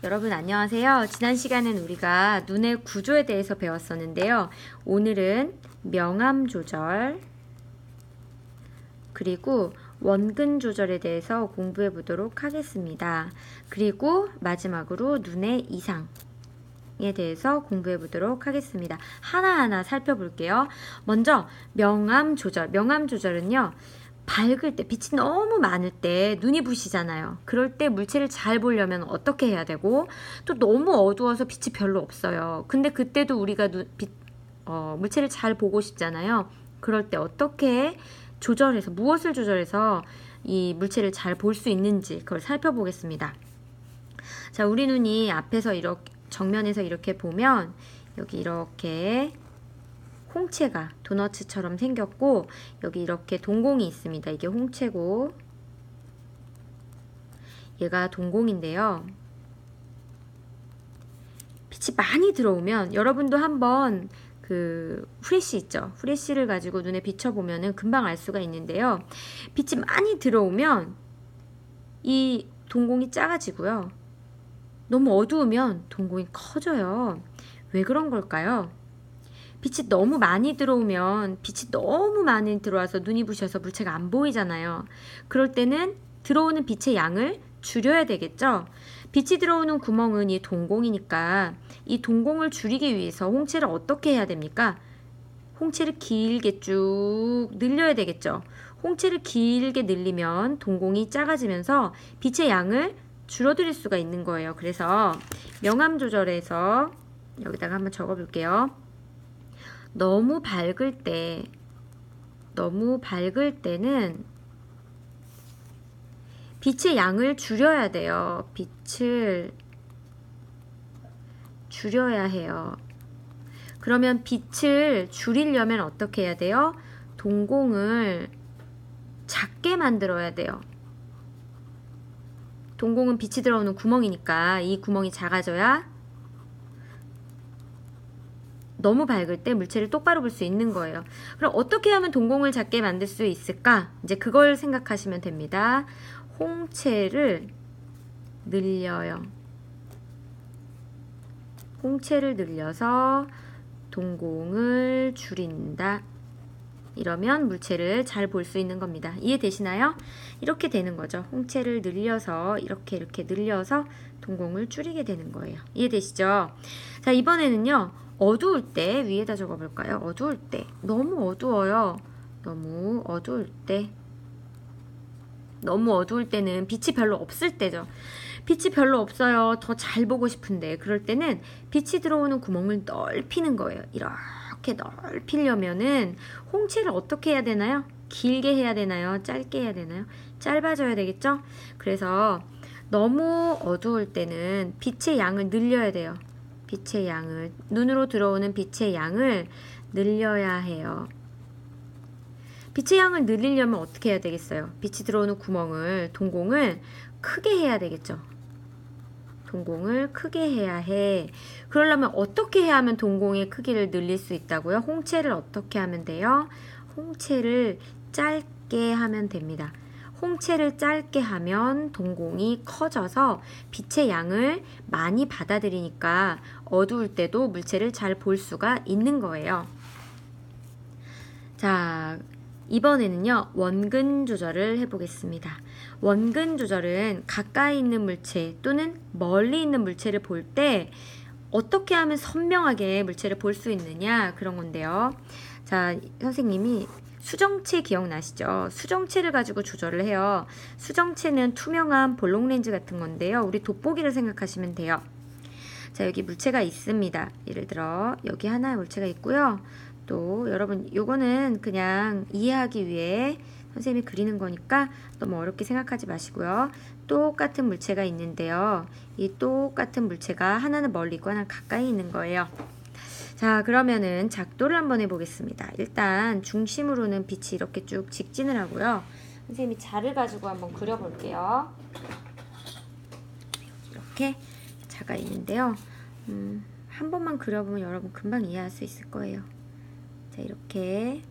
여러분 안녕하세요. 지난 시간엔 우리가 눈의 구조에 대해서 배웠었는데요. 오늘은 명암 조절 그리고 원근 조절에 대해서 공부해 보도록 하겠습니다. 그리고 마지막으로 눈의 이상에 대해서 공부해 보도록 하겠습니다. 하나하나 살펴볼게요. 먼저 명암 조절. 명암 조절은요. 밝을 때, 빛이 너무 많을 때 눈이 부시잖아요. 그럴 때 물체를 잘 보려면 어떻게 해야 되고, 또 너무 어두워서 빛이 별로 없어요. 근데 그때도 우리가 물체를 잘 보고 싶잖아요. 그럴 때 어떻게 조절해서, 무엇을 조절해서 이 물체를 잘 볼 수 있는지 그걸 살펴보겠습니다. 자, 우리 눈이 앞에서 이렇게, 정면에서 이렇게 보면 여기 이렇게 홍채가 도너츠처럼 생겼고 여기 이렇게 동공이 있습니다. 이게 홍채고 얘가 동공인데요. 빛이 많이 들어오면 여러분도 한번 그 후레쉬 있죠. 후레쉬를 가지고 눈에 비춰보면은 금방 알 수가 있는데요. 빛이 많이 들어오면 이 동공이 작아지고요. 너무 어두우면 동공이 커져요. 왜 그런 걸까요? 빛이 너무 많이 들어오면 빛이 너무 많이 들어와서 눈이 부셔서 물체가 안 보이잖아요. 그럴 때는 들어오는 빛의 양을 줄여야 되겠죠. 빛이 들어오는 구멍은 이 동공이니까 이 동공을 줄이기 위해서 홍채를 어떻게 해야 됩니까? 홍채를 길게 쭉 늘려야 되겠죠. 홍채를 길게 늘리면 동공이 작아지면서 빛의 양을 줄어들 수가 있는 거예요. 그래서 명암 조절에서 여기다가 한번 적어 볼게요. 너무 밝을 때는 빛의 양을 줄여야 돼요. 빛을 줄여야 해요. 그러면 빛을 줄이려면 어떻게 해야 돼요? 동공을 작게 만들어야 돼요. 동공은 빛이 들어오는 구멍이니까 이 구멍이 작아져야 너무 밝을 때 물체를 똑바로 볼 수 있는 거예요. 그럼 어떻게 하면 동공을 작게 만들 수 있을까? 이제 그걸 생각하시면 됩니다. 홍채를 늘려요. 홍채를 늘려서 동공을 줄인다. 이러면 물체를 잘 볼 수 있는 겁니다. 이해되시나요? 이렇게 되는 거죠. 홍채를 늘려서 이렇게 늘려서 동공을 줄이게 되는 거예요. 이해되시죠? 자, 이번에는요. 어두울 때 위에다 적어볼까요? 어두울 때 너무 어두워요. 너무 어두울 때는 빛이 별로 없을 때죠. 빛이 별로 없어요. 더 잘 보고 싶은데 그럴 때는 빛이 들어오는 구멍을 넓히는 거예요. 이렇게 넓히려면은 홍채를 어떻게 해야 되나요? 길게 해야 되나요? 짧게 해야 되나요? 짧아져야 되겠죠? 그래서 너무 어두울 때는 빛의 양을 늘려야 돼요. 빛의 양을, 눈으로 들어오는 빛의 양을 늘려야 해요. 빛의 양을 늘리려면 어떻게 해야 되겠어요? 빛이 들어오는 구멍을, 동공을 크게 해야 되겠죠. 동공을 크게 해야 해. 그러려면 어떻게 해야 하면 동공의 크기를 늘릴 수 있다고요? 홍채를 어떻게 하면 돼요? 홍채를 짧게 하면 됩니다. 홍채를 짧게 하면 동공이 커져서 빛의 양을 많이 받아들이니까 어두울 때도 물체를 잘 볼 수가 있는 거예요. 자, 이번에는요, 원근 조절을 해보겠습니다. 원근 조절은 가까이 있는 물체 또는 멀리 있는 물체를 볼 때 어떻게 하면 선명하게 물체를 볼 수 있느냐 그런 건데요. 자, 선생님이 수정체 기억나시죠? 수정체를 가지고 조절을 해요. 수정체는 투명한 볼록 렌즈 같은 건데요. 우리 돋보기를 생각하시면 돼요. 자, 여기 물체가 있습니다. 예를 들어 여기 하나의 물체가 있고요. 또 여러분 요거는 그냥 이해하기 위해 선생님이 그리는 거니까 너무 어렵게 생각하지 마시고요. 똑같은 물체가 있는데요. 이 똑같은 물체가 하나는 멀리 있고 하나는 가까이 있는 거예요. 자, 그러면은 작도를 한번 해보겠습니다. 일단 중심으로는 빛이 이렇게 쭉 직진을 하고요. 선생님이 자를 가지고 한번 그려볼게요. 이렇게 자가 있는데요. 한 번만 그려보면 여러분 금방 이해할 수 있을 거예요. 자, 이렇게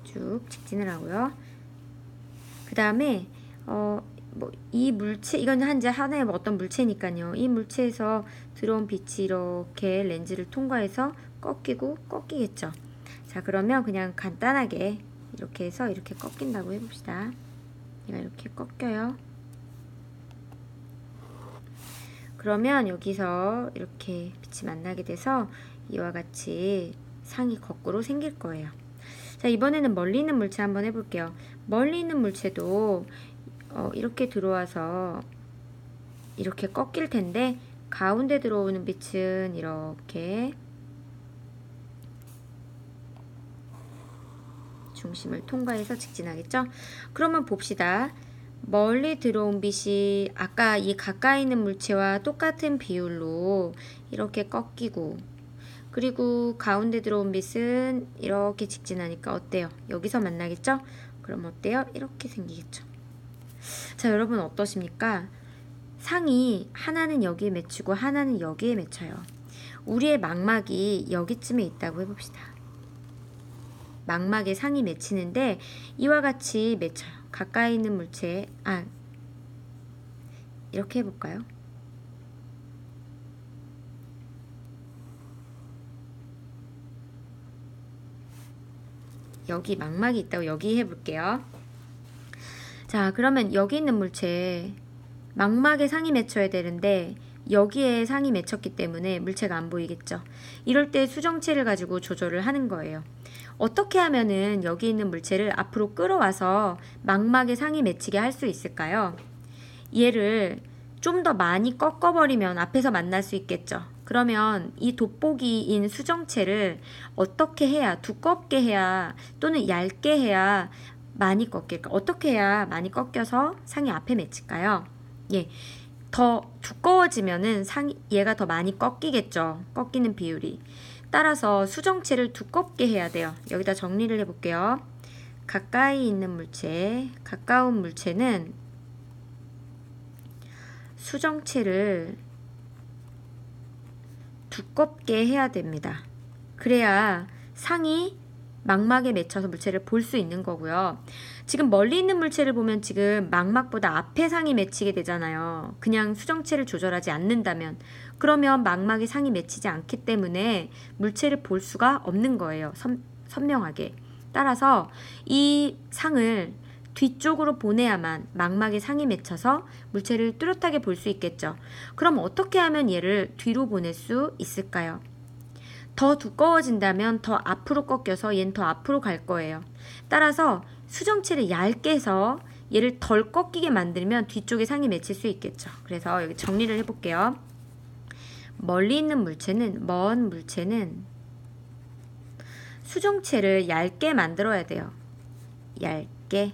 쭉 직진을 하고요. 그 다음에 뭐 이 물체, 이건 이제 하나의 뭐 어떤 물체니까요. 이 물체에서 들어온 빛이 이렇게 렌즈를 통과해서 꺾이겠죠. 자, 그러면 그냥 간단하게 이렇게 해서 이렇게 꺾인다고 해봅시다. 얘가 이렇게 꺾여요. 그러면 여기서 이렇게 빛이 만나게 돼서 이와 같이 상이 거꾸로 생길 거예요. 자, 이번에는 멀리 있는 물체 한번 해볼게요. 멀리 있는 물체도 이렇게 들어와서 이렇게 꺾일 텐데, 가운데 들어오는 빛은 이렇게 중심을 통과해서 직진하겠죠? 그러면 봅시다. 멀리 들어온 빛이 아까 이 가까이 있는 물체와 똑같은 비율로 이렇게 꺾이고, 그리고 가운데 들어온 빛은 이렇게 직진하니까 어때요? 여기서 만나겠죠? 그럼 어때요? 이렇게 생기겠죠. 자, 여러분 어떠십니까? 상이 하나는 여기에 맺히고 하나는 여기에 맺혀요. 우리의 망막이 여기쯤에 있다고 해봅시다. 망막에 상이 맺히는데 이와 같이 맺혀요. 가까이 있는 물체에 이렇게 해볼까요? 여기 망막이 있다고 여기 해볼게요. 자, 그러면 여기 있는 물체에 망막에 상이 맺혀야 되는데 여기에 상이 맺혔기 때문에 물체가 안 보이겠죠. 이럴 때 수정체를 가지고 조절을 하는 거예요. 어떻게 하면은 여기 있는 물체를 앞으로 끌어와서 망막에 상이 맺히게 할 수 있을까요? 얘를 좀 더 많이 꺾어버리면 앞에서 만날 수 있겠죠. 그러면 이 돋보기인 수정체를 어떻게 해야, 두껍게 해야 또는 얇게 해야 많이 꺾일까? 어떻게 해야 많이 꺾여서 상이 앞에 맺힐까요? 예, 더 두꺼워지면은 얘가 더 많이 꺾이겠죠. 꺾이는 비율이. 따라서 수정체를 두껍게 해야 돼요. 여기다 정리를 해볼게요. 가까이 있는 물체, 가까운 물체는 수정체를 두껍게 해야 됩니다. 그래야 상이 망막에 맺혀서 물체를 볼 수 있는 거고요. 지금 멀리 있는 물체를 보면 지금 망막보다 앞에 상이 맺히게 되잖아요. 그냥 수정체를 조절하지 않는다면. 그러면 망막에 상이 맺히지 않기 때문에 물체를 볼 수가 없는 거예요. 선명하게. 따라서 이 상을 뒤쪽으로 보내야만 망막에 상이 맺혀서 물체를 뚜렷하게 볼 수 있겠죠. 그럼 어떻게 하면 얘를 뒤로 보낼 수 있을까요? 더 두꺼워진다면 더 앞으로 꺾여서 얘는 더 앞으로 갈 거예요. 따라서 수정체를 얇게 해서 얘를 덜 꺾이게 만들면 뒤쪽에 상이 맺힐 수 있겠죠. 그래서 여기 정리를 해볼게요. 멀리 있는 물체는, 먼 물체는 수정체를 얇게 만들어야 돼요. 얇게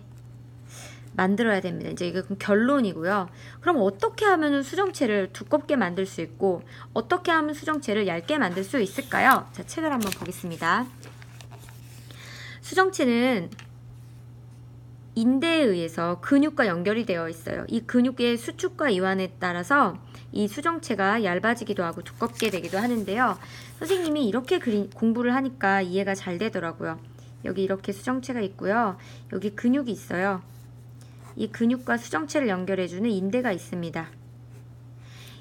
만들어야 됩니다. 이제 이건 결론이고요. 그럼 어떻게 하면 수정체를 두껍게 만들 수 있고 어떻게 하면 수정체를 얇게 만들 수 있을까요? 자, 책을 한번 보겠습니다. 수정체는 인대에 의해서 근육과 연결이 되어 있어요. 이 근육의 수축과 이완에 따라서 이 수정체가 얇아지기도 하고 두껍게 되기도 하는데요. 선생님이 이렇게 공부를 하니까 이해가 잘 되더라고요. 여기 이렇게 수정체가 있고요. 여기 근육이 있어요. 이 근육과 수정체를 연결해주는 인대가 있습니다.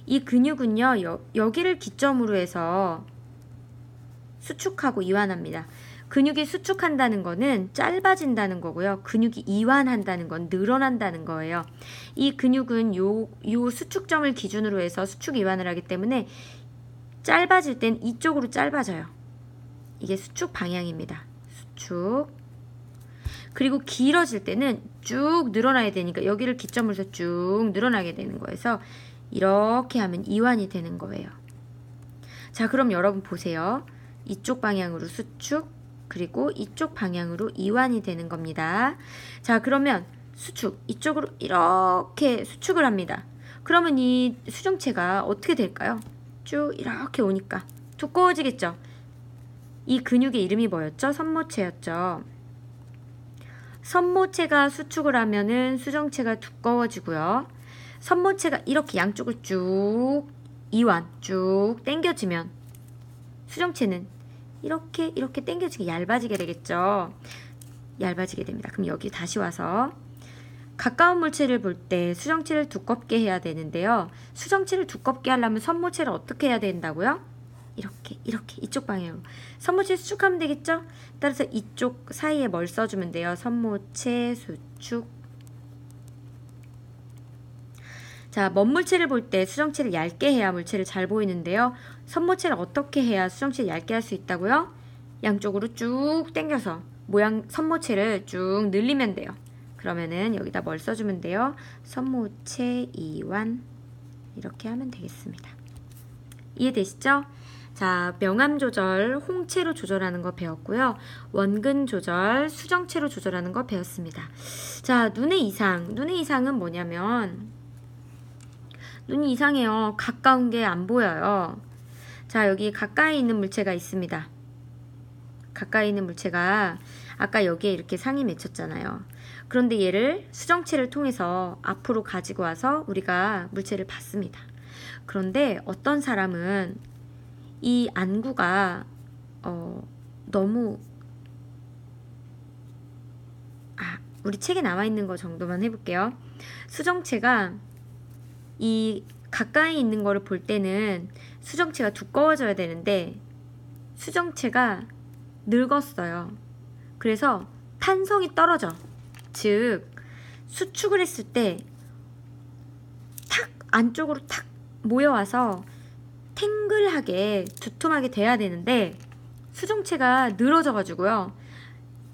이 근육은요, 여기를 기점으로 해서 수축하고 이완합니다. 근육이 수축한다는 거는 짧아진다는 거고요. 근육이 이완한다는 건 늘어난다는 거예요. 이 근육은 요 수축점을 기준으로 해서 수축 이완을 하기 때문에 짧아질 땐 이쪽으로 짧아져요. 이게 수축 방향입니다. 수축. 그리고 길어질 때는 쭉 늘어나야 되니까 여기를 기점으로 해서 쭉 늘어나게 되는 거여서 이렇게 하면 이완이 되는 거예요. 자, 그럼 여러분 보세요. 이쪽 방향으로 수축, 그리고 이쪽 방향으로 이완이 되는 겁니다. 자, 그러면 수축, 이쪽으로 이렇게 수축을 합니다. 그러면 이 수정체가 어떻게 될까요? 쭉 이렇게 오니까 두꺼워지겠죠? 이 근육의 이름이 뭐였죠? 선모체였죠. 선모체가 수축을 하면은 수정체가 두꺼워지고요. 선모체가 이렇게 양쪽을 쭉 이완, 쭉 당겨지면 수정체는 이렇게 당겨지게 얇아지게 되겠죠. 얇아지게 됩니다. 그럼 여기 다시 와서 가까운 물체를 볼 때 수정체를 두껍게 해야 되는데요. 수정체를 두껍게 하려면 선모체를 어떻게 해야 된다고요? 이렇게 이쪽 방향으로 선모체 수축하면 되겠죠? 따라서 이쪽 사이에 뭘 써주면 돼요? 선모체 수축. 자, 먼 물체를 볼 때 수정체를 얇게 해야 물체를 잘 보이는데요. 선모체를 어떻게 해야 수정체를 얇게 할 수 있다고요? 양쪽으로 쭉 당겨서 모양 선모체를 쭉 늘리면 돼요. 그러면은 여기다 뭘 써주면 돼요? 선모체 이완. 이렇게 하면 되겠습니다. 이해되시죠? 자, 명암 조절, 홍채로 조절하는 거 배웠고요. 원근 조절, 수정체로 조절하는 거 배웠습니다. 자, 눈의 이상. 눈의 이상은 뭐냐면 눈이 이상해요. 가까운 게 안 보여요. 자, 여기 가까이 있는 물체가 있습니다. 가까이 있는 물체가 아까 여기에 이렇게 상이 맺혔잖아요. 그런데 얘를 수정체를 통해서 앞으로 가지고 와서 우리가 물체를 봤습니다. 그런데 어떤 사람은 이 안구가 너무 우리 책에 나와 있는 거 정도만 해볼게요. 수정체가 이 가까이 있는 거를 볼 때는 수정체가 두꺼워져야 되는데 수정체가 늙었어요. 그래서 탄성이 떨어져. 즉 수축을 했을 때 탁 안쪽으로 탁 모여와서 탱글하게 두툼하게 돼야 되는데 수정체가 늘어져 가지고요.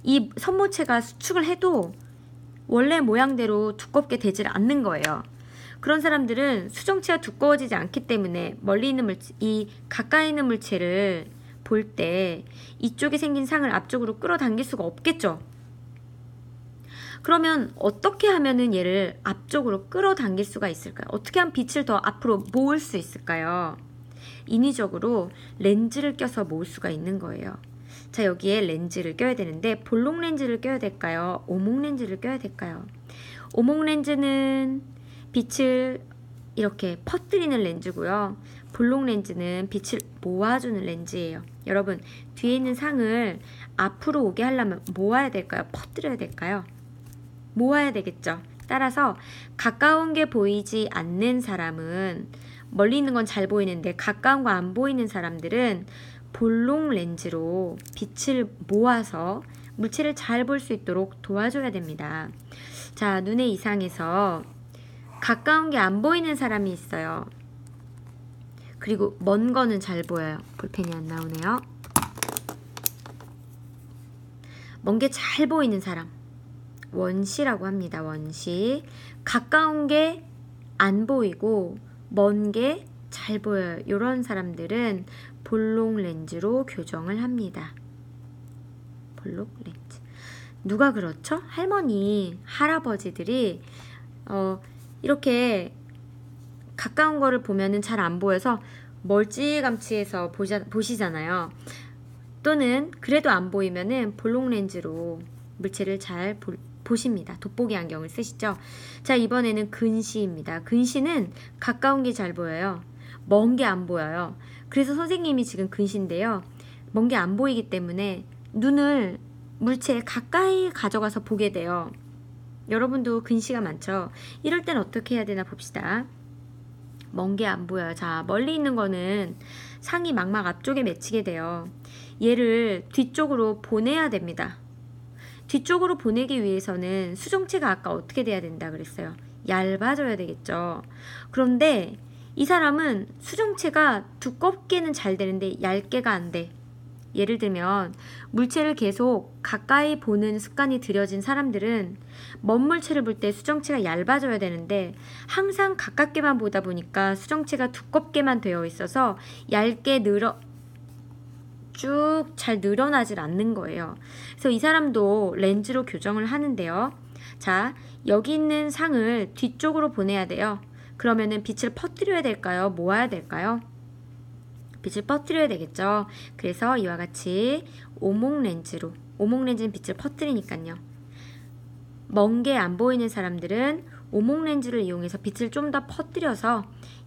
이 선모체가 수축을 해도 원래 모양대로 두껍게 되질 않는 거예요. 그런 사람들은 수정체가 두꺼워지지 않기 때문에 멀리 있는 물체, 이 가까이 있는 물체를 볼 때 이쪽에 생긴 상을 앞쪽으로 끌어당길 수가 없겠죠. 그러면 어떻게 하면은 얘를 앞쪽으로 끌어당길 수가 있을까요? 어떻게 하면 빛을 더 앞으로 모을 수 있을까요? 인위적으로 렌즈를 껴서 모을 수가 있는 거예요. 자, 여기에 렌즈를 껴야 되는데 볼록 렌즈를 껴야 될까요? 오목 렌즈를 껴야 될까요? 오목 렌즈는 빛을 이렇게 퍼뜨리는 렌즈고요. 볼록 렌즈는 빛을 모아주는 렌즈예요. 여러분, 뒤에 있는 상을 앞으로 오게 하려면 모아야 될까요? 퍼뜨려야 될까요? 모아야 되겠죠. 따라서 가까운 게 보이지 않는 사람은 멀리 있는 건 잘 보이는데 가까운 거 안 보이는 사람들은 볼록 렌즈로 빛을 모아서 물체를 잘 볼 수 있도록 도와줘야 됩니다. 자, 눈의 이상에서 가까운 게 안 보이는 사람이 있어요. 그리고 먼 거는 잘 보여요. 볼펜이 안 나오네요. 먼 게 잘 보이는 사람. 원시라고 합니다. 원시. 가까운 게 안 보이고 먼 게 잘 보여요. 이런 사람들은 볼록 렌즈로 교정을 합니다. 볼록 렌즈. 누가 그렇죠? 할머니, 할아버지들이 이렇게 가까운 거를 보면은 잘 안 보여서 멀찌감치해서 보시잖아요. 또는 그래도 안 보이면은 볼록 렌즈로 물체를 잘 보십니다. 돋보기 안경을 쓰시죠. 자, 이번에는 근시입니다. 근시는 가까운 게 잘 보여요. 먼 게 안 보여요. 그래서 선생님이 지금 근시인데요. 먼 게 안 보이기 때문에 눈을 물체에 가까이 가져가서 보게 돼요. 여러분도 근시가 많죠? 이럴 땐 어떻게 해야 되나 봅시다. 먼 게 안 보여요. 자, 멀리 있는 거는 상이 망막 앞쪽에 맺히게 돼요. 얘를 뒤쪽으로 보내야 됩니다. 뒤쪽으로 보내기 위해서는 수정체가 아까 어떻게 돼야 된다 그랬어요? 얇아져야 되겠죠. 그런데 이 사람은 수정체가 두껍게는 잘 되는데 얇게가 안 돼. 예를 들면 물체를 계속 가까이 보는 습관이 들여진 사람들은 먼 물체를 볼 때 수정체가 얇아져야 되는데 항상 가깝게만 보다 보니까 수정체가 두껍게만 되어 있어서 얇게 쭉 잘 늘어나질 않는 거예요. 그래서 이 사람도 렌즈로 교정을 하는데요. 자, 여기 있는 상을 뒤쪽으로 보내야 돼요. 그러면은 빛을 퍼뜨려야 될까요? 모아야 될까요? 빛을 퍼뜨려야 되겠죠. 그래서 이와 같이 오목 렌즈로, 오목 렌즈는 빛을 퍼뜨리니까요. 먼 게 안 보이는 사람들은 오목 렌즈를 이용해서 빛을 좀 더 퍼뜨려서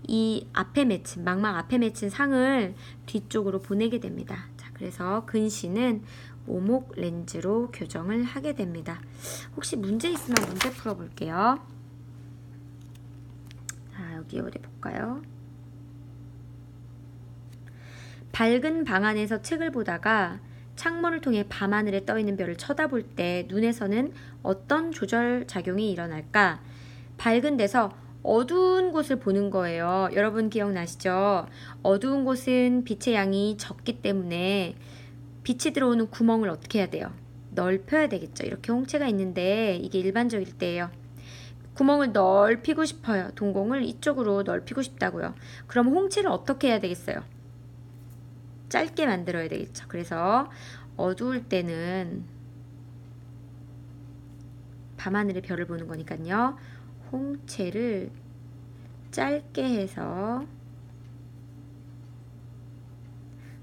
이 앞에 맺힌, 망막 앞에 맺힌 상을 뒤쪽으로 보내게 됩니다. 자, 그래서 근시는 오목 렌즈로 교정을 하게 됩니다. 혹시 문제 있으면 문제 풀어볼게요. 자, 여기 어디 볼까요? 밝은 방 안에서 책을 보다가 창문을 통해 밤하늘에 떠있는 별을 쳐다볼 때 눈에서는 어떤 조절 작용이 일어날까? 밝은 데서 어두운 곳을 보는 거예요. 여러분 기억나시죠? 어두운 곳은 빛의 양이 적기 때문에 빛이 들어오는 구멍을 어떻게 해야 돼요? 넓혀야 되겠죠. 이렇게 홍채가 있는데 이게 일반적일 때예요. 구멍을 넓히고 싶어요. 동공을 이쪽으로 넓히고 싶다고요. 그럼 홍채를 어떻게 해야 되겠어요? 짧게 만들어야 되겠죠. 그래서 어두울 때는 밤하늘의 별을 보는 거니까요. 홍채를 짧게 해서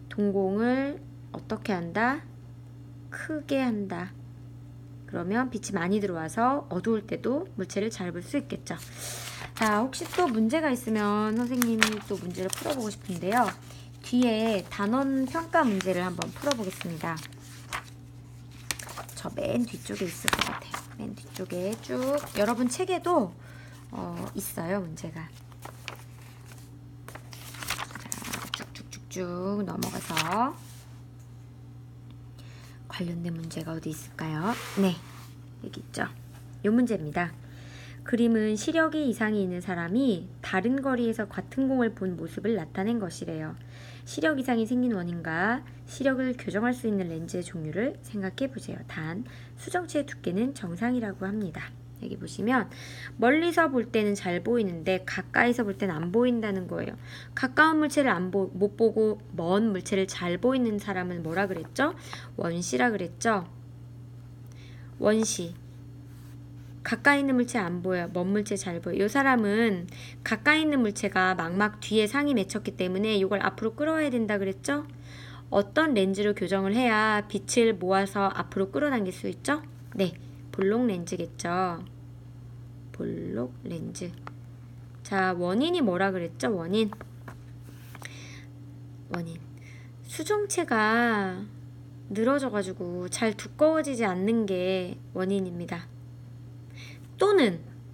동공을 어떻게 한다? 크게 한다. 그러면 빛이 많이 들어와서 어두울 때도 물체를 잘 볼 수 있겠죠. 자, 혹시 또 문제가 있으면 선생님이 또 문제를 풀어보고 싶은데요. 뒤에 단원 평가 문제를 한번 풀어보겠습니다. 저 맨 뒤쪽에 있을 것 같아요. 맨 뒤쪽에 쭉 여러분 책에도 있어요, 문제가. 자, 쭉쭉쭉쭉 넘어가서 관련된 문제가 어디 있을까요? 네, 여기 있죠. 이 문제입니다. 그림은 시력이 이상이 있는 사람이 다른 거리에서 같은 공을 본 모습을 나타낸 것이래요. 시력 이상이 생긴 원인과 시력을 교정할 수 있는 렌즈의 종류를 생각해 보세요. 단, 수정체의 두께는 정상이라고 합니다. 여기 보시면 멀리서 볼 때는 잘 보이는데 가까이서 볼 때는 안 보인다는 거예요. 가까운 물체를 못 보고 먼 물체를 잘 보이는 사람은 뭐라 그랬죠? 원시라 그랬죠? 원시. 가까이 있는 물체 안 보여. 먼 물체 잘 보여. 이 사람은 가까이 있는 물체가 막막 뒤에 상이 맺혔기 때문에 이걸 앞으로 끌어와야 된다 그랬죠? 어떤 렌즈로 교정을 해야 빛을 모아서 앞으로 끌어당길 수 있죠? 네, 볼록 렌즈겠죠. 볼록 렌즈. 자, 원인이 뭐라 그랬죠? 원인. 수정체가 늘어져가지고 잘 두꺼워지지 않는 게 원인입니다.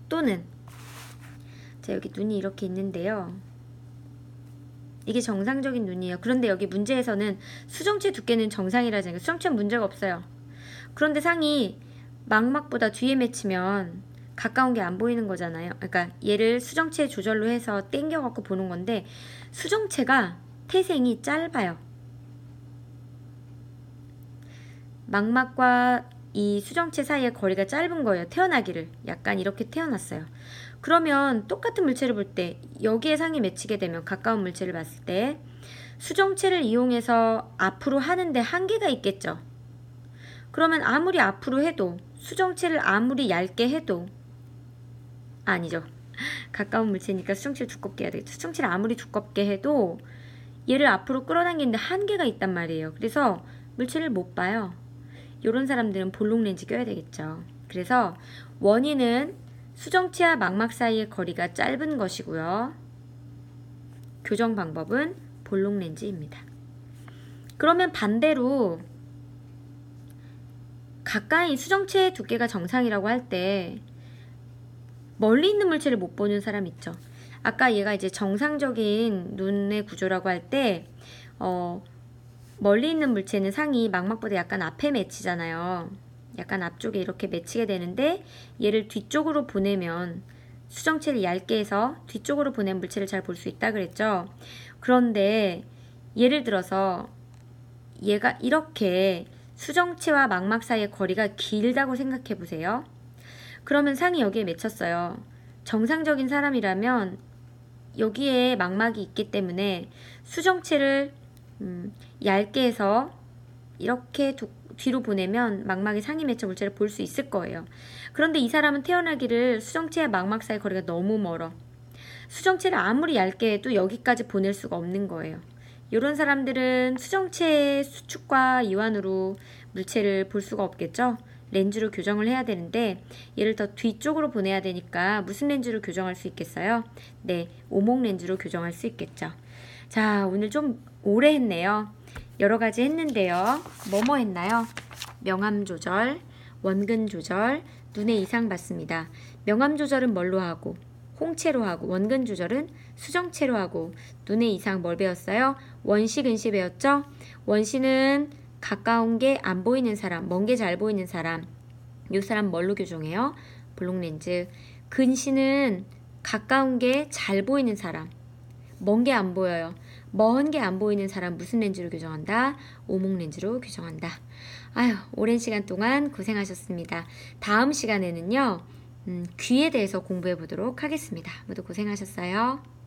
또는 자, 여기 눈이 이렇게 있는데요. 이게 정상적인 눈이에요. 그런데 여기 문제에서는 수정체 두께는 정상이라잖아요. 수정체는 문제가 없어요. 그런데 상이 망막보다 뒤에 맺히면 가까운 게 안 보이는 거잖아요. 그러니까 얘를 수정체 조절로 해서 당겨갖고 보는 건데 수정체가 태생이 짧아요. 망막과 이 수정체 사이의 거리가 짧은 거예요. 태어나기를. 약간 이렇게 태어났어요. 그러면 똑같은 물체를 볼 때 여기에 상이 맺히게 되면 가까운 물체를 봤을 때 수정체를 이용해서 앞으로 하는데 한계가 있겠죠. 그러면 아무리 앞으로 해도 수정체를 아무리 얇게 해도 아니죠. 가까운 물체니까 수정체를 두껍게 해야 되겠죠. 수정체를 아무리 두껍게 해도 얘를 앞으로 끌어당기는데 한계가 있단 말이에요. 그래서 물체를 못 봐요. 이런 사람들은 볼록 렌즈 껴야 되겠죠. 그래서 원인은 수정체와 망막 사이의 거리가 짧은 것이고요. 교정 방법은 볼록 렌즈입니다. 그러면 반대로 가까이 수정체의 두께가 정상이라고 할 때 멀리 있는 물체를 못 보는 사람 있죠. 아까 얘가 이제 정상적인 눈의 구조라고 할 때 멀리 있는 물체는 상이 망막보다 약간 앞에 맺히잖아요. 약간 앞쪽에 이렇게 맺히게 되는데 얘를 뒤쪽으로 보내면 수정체를 얇게 해서 뒤쪽으로 보낸 물체를 잘 볼 수 있다 그랬죠. 그런데 예를 들어서 얘가 이렇게 수정체와 망막 사이의 거리가 길다고 생각해 보세요. 그러면 상이 여기에 맺혔어요. 정상적인 사람이라면 여기에 망막이 있기 때문에 수정체를 얇게 해서 이렇게 뒤로 보내면 망막에 상이 맺혀 물체를 볼 수 있을 거예요. 그런데 이 사람은 태어나기를 수정체와 망막 사이 거리가 너무 멀어. 수정체를 아무리 얇게 해도 여기까지 보낼 수가 없는 거예요. 이런 사람들은 수정체의 수축과 이완으로 물체를 볼 수가 없겠죠. 렌즈로 교정을 해야 되는데 얘를 더 뒤쪽으로 보내야 되니까 무슨 렌즈로 교정할 수 있겠어요? 네, 오목 렌즈로 교정할 수 있겠죠. 자, 오늘 좀 오래 했네요. 여러 가지 했는데요. 뭐뭐 했나요? 명암 조절, 원근 조절, 눈의 이상 봤습니다. 명암 조절은 뭘로 하고, 홍채로 하고, 원근 조절은 수정채로 하고, 눈의 이상 뭘 배웠어요? 원시, 근시 배웠죠? 원시는 가까운 게 안 보이는 사람, 먼 게 잘 보이는 사람. 이 사람 뭘로 교정해요? 블록렌즈. 근시는 가까운 게 잘 보이는 사람, 먼 게 안 보여요. 먼 게 안 보이는 사람 무슨 렌즈로 교정한다? 오목렌즈로 교정한다. 아유, 오랜 시간 동안 고생하셨습니다. 다음 시간에는요, 귀에 대해서 공부해 보도록 하겠습니다. 모두 고생하셨어요.